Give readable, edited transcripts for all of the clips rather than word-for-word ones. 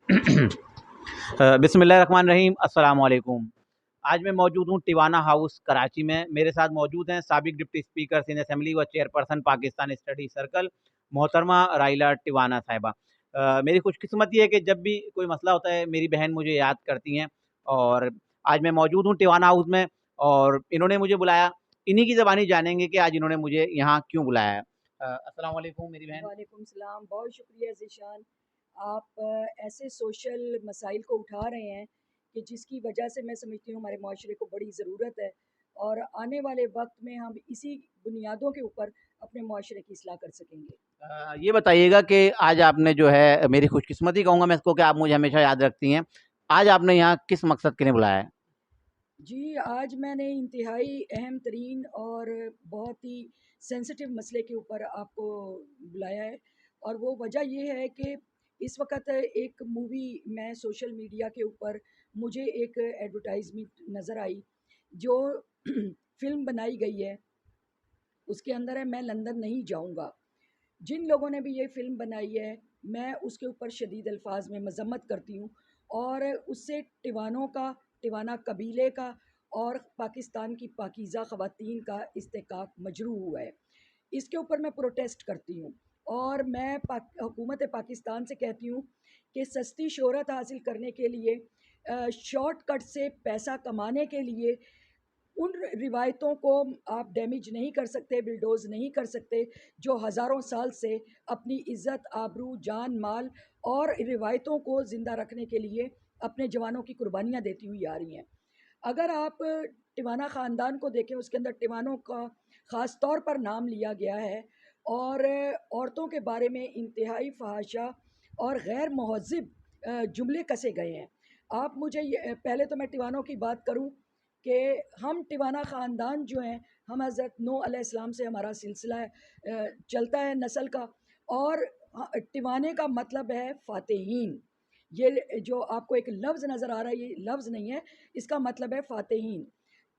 बिस्मिल्लाहिर्रहमानिर्रहीम, अस्सलाम वालेकुम। आज मैं मौजूद हूँ टिवाना हाउस कराची में। मेरे साथ मौजूद हैं साबिक डिप्टी स्पीकर इन असेंबली व चेयरपर्सन पाकिस्तान स्टडी सर्कल मोहतरमा राइला टिवाना साहिबा। मेरी खुशकिस्मती है कि जब भी कोई मसला होता है मेरी बहन मुझे याद करती हैं। और आज मैं मौजूद हूँ टिवाना हाउस में और इन्होंने मुझे बुलाया। इन्हीं की ज़बानी जानेंगे कि आज इन्होंने मुझे यहाँ क्यों बुलाया है। अस्सलाम वालेकुम मेरी बहन। वालेकुम सलाम। बहुत शुक्रिया ज़ीशान, आप ऐसे सोशल मसाइल को उठा रहे हैं कि जिसकी वजह से मैं समझती हूँ हमारे माशरे को बड़ी ज़रूरत है, और आने वाले वक्त में हम इसी बुनियादों के ऊपर अपने माशरे की इस्लाह कर सकेंगे। ये बताइएगा कि आज आपने जो है, मेरी खुशकिस्मती कहूँगा मैं इसको कि आप मुझे हमेशा याद रखती हैं। आज आपने यहाँ किस मकसद के लिए बुलाया है? जी, आज मैंने इंतहाई अहम तरीन और बहुत ही सेंसिटिव मसले के ऊपर आपको बुलाया है, और वो वजह ये है कि इस वक्त एक मूवी मैं सोशल मीडिया के ऊपर मुझे एक एडवर्टाइजमेंट नज़र आई जो फिल्म बनाई गई है। उसके अंदर है, मैं लंदन नहीं जाऊंगा। जिन लोगों ने भी ये फ़िल्म बनाई है, मैं उसके ऊपर शदीद अल्फाज में मज़म्मत करती हूँ, और उससे टिवानों का, टिवाना कबीले का और पाकिस्तान की पाकीज़ा ख़वातीन का इस्तेकाक मजरूह हुआ है। इसके ऊपर मैं प्रोटेस्ट करती हूँ, और मैं हुकूमत पाकिस्तान से कहती हूँ कि सस्ती शोहरत हासिल करने के लिए, शॉर्टकट से पैसा कमाने के लिए, उन रिवायतों को आप डैमेज नहीं कर सकते, बिल्डोज़ नहीं कर सकते, जो हज़ारों साल से अपनी इज़्ज़त, आबरू, जान, माल और रिवायतों को ज़िंदा रखने के लिए अपने जवानों की कुर्बानियाँ देती हुई आ रही हैं। अगर आप टिवाना ख़ानदान को देखें, उसके अंदर टिवानों का ख़ास तौर पर नाम लिया गया है, और औरतों के बारे में इंतहाई फ़हाशा और गैर महज़्ज़ब जुमले कसे गए हैं। आप मुझे ये, पहले तो मैं टिवानों की बात करूं कि हम टिवाना ख़ानदान जो हैं, हम हज़रत नूह अलैहिस्सलाम से हमारा सिलसिला चलता है नस्ल का। और टिवाने का मतलब है फ़ातेहीन। ये जो आपको एक लफ्ज़ नज़र आ रहा है, ये लफ्ज़ नहीं है, इसका मतलब है फ़ातेहीन।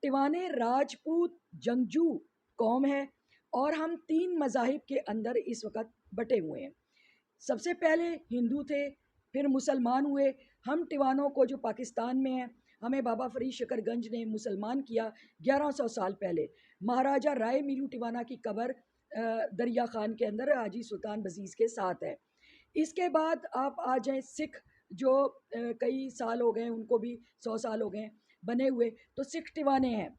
टिवाने राजपूत जंगजू कौम है, और हम 3 मज़ाहिब के अंदर इस वक़्त बँटे हुए हैं। सबसे पहले हिंदू थे, फिर मुसलमान हुए। हम टिवानों को जो पाकिस्तान में हैं, हमें बाबा फ़रीद शकरगंज ने मुसलमान किया 1100 साल पहले। महाराजा राय मीलू टिवाना की कब्र दरिया खान के अंदर हाजी सुल्तान बजीज़ के साथ है। इसके बाद आप आ जाएँ सिख, जो कई साल हो गए, उनको भी 100 साल हो गए हैं बने हुए, तो सिख टिवाने हैं।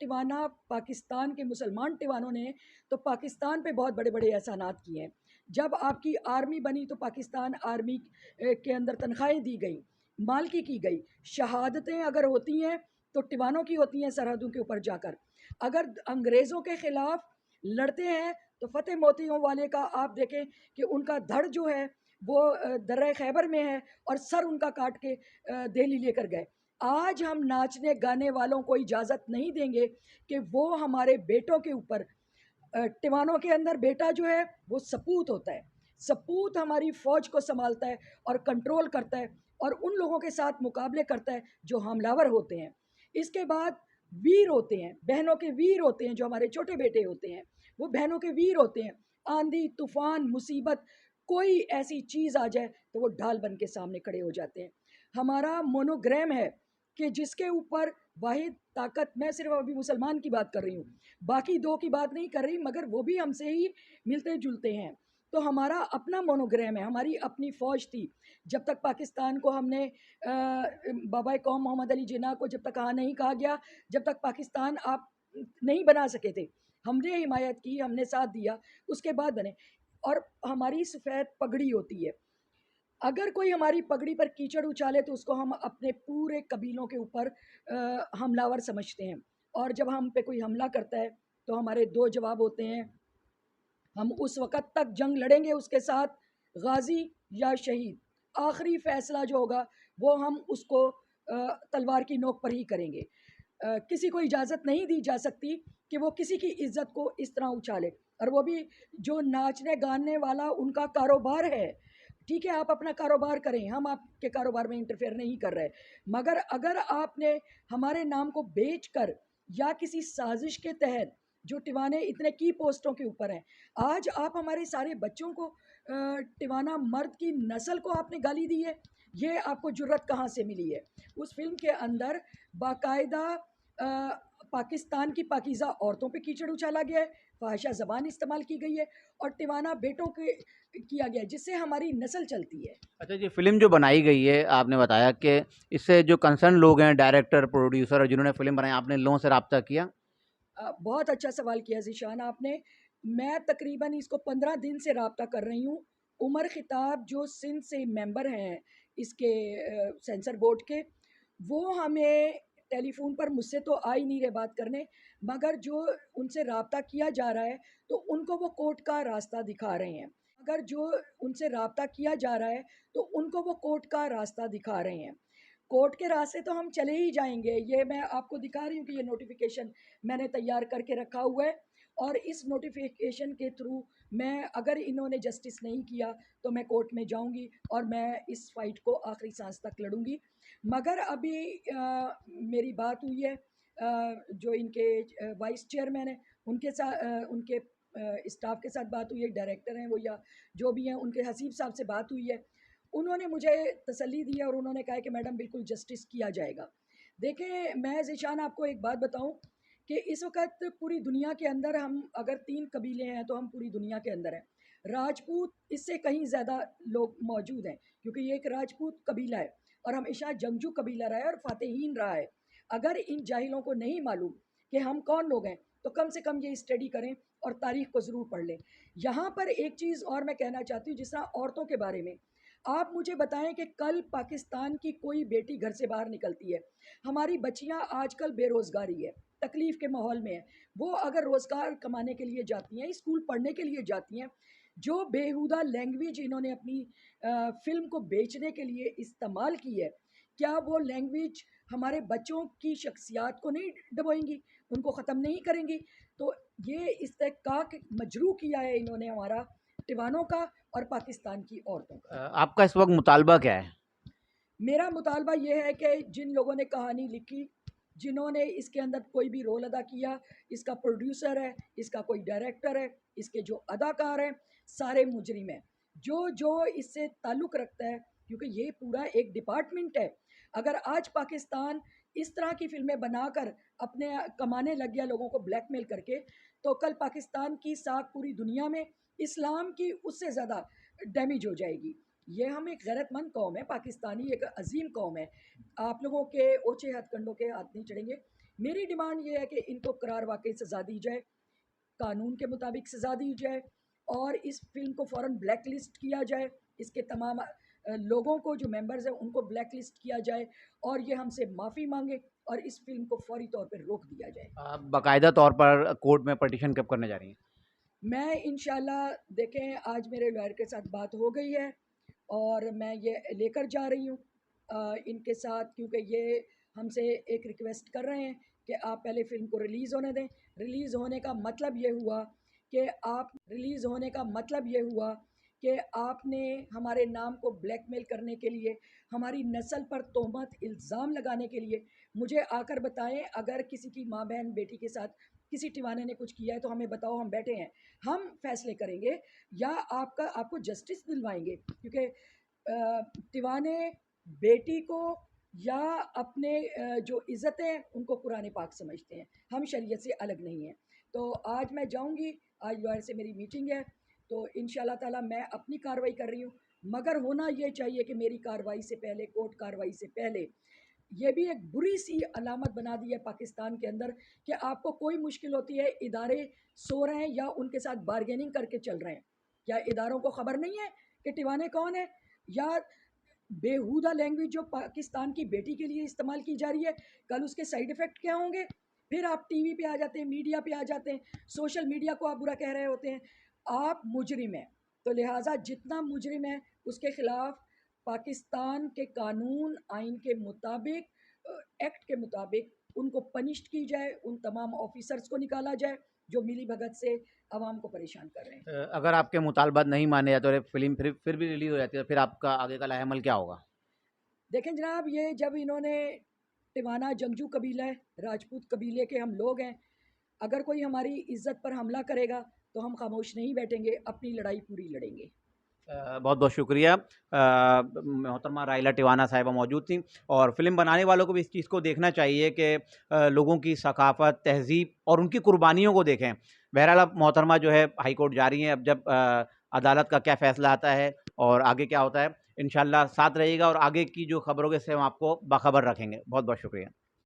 टिवाना पाकिस्तान के मुसलमान टिवानों ने तो पाकिस्तान पे बहुत बड़े-बड़े एहसानात किए हैं। जब आपकी आर्मी बनी तो पाकिस्तान आर्मी के अंदर तनख्वाहें दी गई, मालकी की गई। शहादतें अगर होती हैं तो टिवानों की होती हैं सरहदों के ऊपर जाकर। अगर अंग्रेज़ों के ख़िलाफ़ लड़ते हैं तो फ़तेह मोतियों वाले का आप देखें कि उनका धड़ जो है वो दर्रे खैबर में है, और सर उनका काट के दिल्ली लेकर गए। आज हम नाचने गाने वालों को इजाज़त नहीं देंगे कि वो हमारे बेटों के ऊपर, टिवानों के अंदर बेटा जो है वो सपूत होता है। सपूत हमारी फ़ौज को संभालता है और कंट्रोल करता है, और उन लोगों के साथ मुकाबले करता है जो हमलावर होते हैं। इसके बाद वीर होते हैं, बहनों के वीर होते हैं, जो हमारे छोटे बेटे होते हैं, वो बहनों के वीर होते हैं। आंधी तूफान मुसीबत कोई ऐसी चीज़ आ जाए तो वो ढाल बन के सामने खड़े हो जाते हैं। हमारा मोनोग्राम है कि जिसके ऊपर वाहिद ताकत, मैं सिर्फ अभी मुसलमान की बात कर रही हूँ, बाकी दो की बात नहीं कर रही, मगर वो भी हमसे ही मिलते जुलते हैं। तो हमारा अपना मोनोग्राम है, हमारी अपनी फ़ौज थी। जब तक पाकिस्तान को हमने बाबा कौम मोहम्मद अली जिन्ना को जब तक हाँ नहीं कहा गया, जब तक पाकिस्तान आप नहीं बना सके थे, हमने हिमायत की, हमने साथ दिया, उसके बाद बने। और हमारी सफ़ेद पगड़ी होती है। अगर कोई हमारी पगड़ी पर कीचड़ उछाले तो उसको हम अपने पूरे कबीलों के ऊपर हमलावर समझते हैं। और जब हम पे कोई हमला करता है तो हमारे दो जवाब होते हैं, हम उस वक़्त तक जंग लड़ेंगे उसके साथ, गाज़ी या शहीद। आखिरी फ़ैसला जो होगा वो हम उसको तलवार की नोक पर ही करेंगे। किसी को इजाज़त नहीं दी जा सकती कि वो किसी की इज़्ज़त को इस तरह उछाले, और वो भी जो नाचने गाने वाला उनका कारोबार है। ठीक है, आप अपना कारोबार करें, हम आपके कारोबार में इंटरफेयर नहीं कर रहे। मगर अगर आपने हमारे नाम को बेचकर या किसी साजिश के तहत जो टिवाने इतने की पोस्टों के ऊपर हैं। आज आप हमारे सारे बच्चों को टिवाना मर्द की नस्ल को आपने गाली दी है, ये आपको जुर्रत कहाँ से मिली है? उस फिल्म के अंदर बाकायदा पाकिस्तान की पाकीज़ा औरतों पे कीचड़ उछाला गया है, फ़ाहिशा ज़बान इस्तेमाल की गई है और टिवाना बेटों के किया गया है, जिससे हमारी नस्ल चलती है। अच्छा, ये फ़िल्म जो बनाई गई है, आपने बताया कि इससे जो कंसर्न लोग हैं, डायरेक्टर, प्रोड्यूसर और जिन्होंने फ़िल्म बनाई, आपने इन लोगों से राब्ता किया? बहुत अच्छा सवाल किया ज़ीशान आपने। मैं तकरीबन इसको 15 दिन से राब्ता कर रही हूँ। उमर ख़िताब जो सिंध से मेंबर हैं इसके सेंसर बोर्ड के, वो हमें टेलीफ़ोन पर मुझसे तो आ ही नहीं रहे बात करने, मगर जो उनसे राब्ता किया जा रहा है, तो उनको वो कोर्ट का रास्ता दिखा रहे हैं। अगर जो उनसे राब्ता किया जा रहा है, तो उनको वो कोर्ट का रास्ता दिखा रहे हैं। कोर्ट के रास्ते तो हम चले ही जाएँगे, ये मैं आपको दिखा रही हूँ कि ये नोटिफ़िकेशन मैंने तैयार करके रखा हुआ है और इस नोटिफिकेशन के थ्रू मैं, अगर इन्होंने जस्टिस नहीं किया तो मैं कोर्ट में जाऊंगी और मैं इस फाइट को आखिरी सांस तक लड़ूंगी। मगर अभी मेरी बात हुई है जो इनके वाइस चेयरमैन हैं उनके साथ, उनके स्टाफ के साथ बात हुई है, डायरेक्टर हैं वो या जो भी हैं, उनके हसीब साहब से बात हुई है। उन्होंने मुझे तसल्ली दी है और उन्होंने कहा है कि मैडम बिल्कुल जस्टिस किया जाएगा। देखें, मैं ज़ीशान आपको एक बात बताऊं कि इस वक्त पूरी दुनिया के अंदर हम अगर 3 कबीले हैं तो हम पूरी दुनिया के अंदर हैं। राजपूत इससे कहीं ज़्यादा लोग मौजूद हैं क्योंकि ये एक राजपूत कबीला है और हमेशा जंगजू कबीला रहा है और फ़ातेहीन रहा है। अगर इन जाहिलों को नहीं मालूम कि हम कौन लोग हैं, तो कम से कम ये स्टडी करें और तारीख़ को ज़रूर पढ़ लें। यहाँ पर एक चीज़ और मैं कहना चाहती हूँ, जिस तरह औरतों के बारे में, आप मुझे बताएं कि कल पाकिस्तान की कोई बेटी घर से बाहर निकलती है, हमारी बच्चियाँ आजकल बेरोज़गारी है, तकलीफ़ के माहौल में है, वो अगर रोज़गार कमाने के लिए जाती हैं, स्कूल पढ़ने के लिए जाती हैं, जो बेहुदा लैंग्वेज इन्होंने अपनी फ़िल्म को बेचने के लिए इस्तेमाल की है, क्या वो लैंग्वेज हमारे बच्चों की शख्सियत को नहीं दबोएंगी, उनको ख़त्म नहीं करेंगी? तो ये इस्तेहकाक मजरू किया है इन्होंने हमारा टिवानों का और पाकिस्तान की औरतों का। आपका इस वक़्त मुतालबा क्या है? मेरा मुतालबा ये है कि जिन लोगों ने कहानी लिखी, जिन्होंने इसके अंदर कोई भी रोल अदा किया, इसका प्रोड्यूसर है, इसका कोई डायरेक्टर है, इसके जो अदाकार हैं, सारे मुजरिम हैं। जो जो इससे ताल्लुक़ रखता है, क्योंकि ये पूरा एक डिपार्टमेंट है। अगर आज पाकिस्तान इस तरह की फ़िल्में बनाकर अपने कमाने लग गया लोगों को ब्लैकमेल करके, तो कल पाकिस्तान की साख पूरी दुनिया में इस्लाम की उससे ज़्यादा डैमेज हो जाएगी। ये हम एक गैरतमंद कौम है, पाकिस्तानी एक अजीम कौम है। आप लोगों के ओछे हथकंडों के हाथ नहीं चढ़ेंगे। मेरी डिमांड ये है कि इनको करार वाकई सज़ा दी जाए, कानून के मुताबिक सज़ा दी जाए और इस फिल्म को फ़ौरन ब्लैक लिस्ट किया जाए। इसके तमाम लोगों को जो मेंबर्स हैं उनको ब्लैक लिस्ट किया जाए और ये हमसे माफ़ी मांगे और इस फिल्म को फौरी तौर पर रोक दिया जाए। आप बाकायदा तौर पर कोर्ट में पिटीशन कब करने जा रही हैं? मैं इंशाल्लाह, देखें, आज मेरे लॉयर के साथ बात हो गई है और मैं ये लेकर जा रही हूँ इनके साथ, क्योंकि ये हमसे एक रिक्वेस्ट कर रहे हैं कि आप पहले फ़िल्म को रिलीज़ होने दें। रिलीज़ होने का मतलब ये हुआ कि आप रिलीज़ होने का मतलब ये हुआ कि आपने हमारे नाम को ब्लैकमेल करने के लिए, हमारी नस्ल पर तोहमत इल्ज़ाम लगाने के लिए मुझे आकर बताएं। अगर किसी की माँ बहन बेटी के साथ किसी टिवाने ने कुछ किया है तो हमें बताओ, हम बैठे हैं, हम फैसले करेंगे या आपको जस्टिस दिलवाएंगे, क्योंकि टिवाने बेटी को या अपने जो इज़्ज़तें उनको कुरान पाक समझते हैं, हम शरीयत से अलग नहीं हैं। तो आज मैं जाऊंगी, आज लॉयर से मेरी मीटिंग है, तो इंशाल्लाह ताला मैं अपनी कार्रवाई कर रही हूँ, मगर होना ये चाहिए कि मेरी कार्रवाई से पहले, कोर्ट कार्रवाई से पहले, ये भी एक बुरी सी अलामत बना दी है पाकिस्तान के अंदर कि आपको कोई मुश्किल होती है, इदारे सो रहे हैं या उनके साथ बार्गेनिंग करके चल रहे हैं। क्या इदारों को खबर नहीं है कि टिवाने कौन है? या बेहुदा लैंग्वेज जो पाकिस्तान की बेटी के लिए इस्तेमाल की जा रही है, कल उसके साइड इफ़ेक्ट क्या होंगे? फिर आप टीवी पे आ जाते हैं, मीडिया पे आ जाते हैं, सोशल मीडिया को आप बुरा कह रहे होते हैं। आप मुजरिम हैं, तो लिहाजा जितना मुजरिम है उसके खिलाफ पाकिस्तान के कानून आइन के मुताबिक, एक्ट के मुताबिक उनको पनिश्ड की जाए, उन तमाम ऑफिसर्स को निकाला जाए जो मिली भगत से आवाम को परेशान कर रहे हैं। अगर आपके मुतालबात नहीं माने जाते और ये फ़िल्म फिर भी रिलीज़ हो जाती है, तो फिर आपका आगे का लाहेमल क्या होगा? देखें जनाब, ये जब इन्होंने टिवाना जंगजू कबीला है, राजपूत कबीले के हम लोग हैं, اگر کوئی ہماری عزت پر حملہ کرے گا تو ہم خاموش نہیں بیٹھیں گے، اپنی لڑائی پوری لڑیں گے۔ بہت بہت شکریہ۔ محترمہ رائلہ ٹیوانا صاحبہ موجود تھیں، اور فلم بنانے والوں کو بھی اس چیز کو دیکھنا چاہیے کہ لوگوں کی ثقافت، تہذیب اور ان کی قربانیوں کو دیکھیں۔ بہرحال اب محترمہ جو ہے ہائی کورٹ جا رہی ہیں، اب جب عدالت کا کیا فیصلہ آتا ہے اور آگے کیا ہوتا ہے، انشاءاللہ ساتھ رہیے گا، اور آگے کی جو خبروں کے سے ہم آپ کو باخبر رکھیں گے۔ بہت بہت شکریہ۔